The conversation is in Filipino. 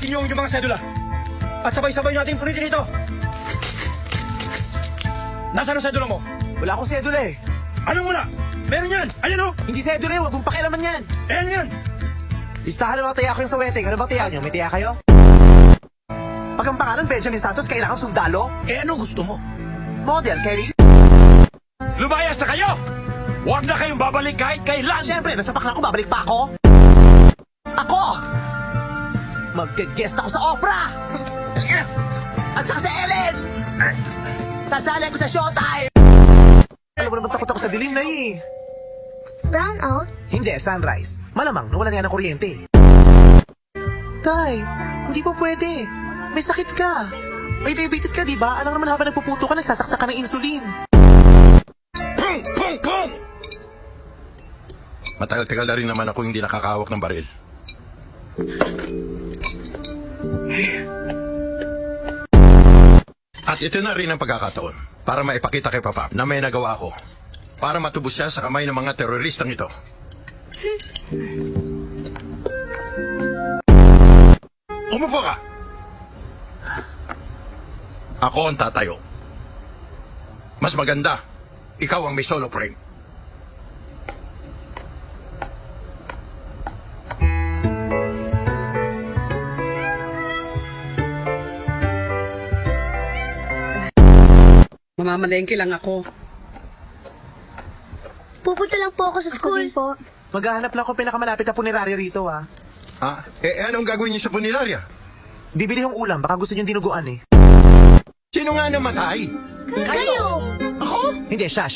Ayusin niyo ang inyong mga sedula. At sabay-sabay nating punitin ito. Nasaan ang sedula mo? Wala akong sedula eh. Anong wala? Meron yan! Ayan o! Hindi sedula eh, huwag mong pakialaman yan. Ayan yan! Listahan ng mga tiya ko yung sa wedding. Ano bang tiya nyo? May tiya kayo? Pag ang pangalan Benjamin Santos, kailangan sundalo? Ano gusto mo? Model, Kerry? Lumayas na kayo! Huwag na kayong babalik kahit kailan! Siyempre, nasa pakla ko, babalik pa ako. Ako! Mag-guest ako sa opera! At saka sa Ellen! Sasali ako sa Showtime! Alam mo naman takot ako sa dilim na eh. Brown out? Hindi, sunrise. Malamang, nawala na yan ng kuryente. Tay, hindi po pwede. May sakit ka. May diabetes ka, di ba? Alam naman habang nagpuputo ka, nagsasaksak ka ng insulin. Pum! Pum! Pum! Matagal-tagal na rin naman ako hindi nakakahawak ng baril. At ito na rin ang pagkakataon para maipakita kay Papa na may nagawa ako para matubos siya sa kamay ng mga teroristang ito. Umupo ka! Ako ang tatayo. Mas maganda, ikaw ang may solo frame. Mamamalengke lang ako. Pupunta lang po ako sa school. po. Maghahanap lang ako pinakamalapit na punerarya rito, ah. Ah, anong gagawin niyo sa punerarya? Bibili yung ulam, baka gusto niyong dinuguan eh. Sino nga naman ay? Kayo! Ako? Hindi, siya.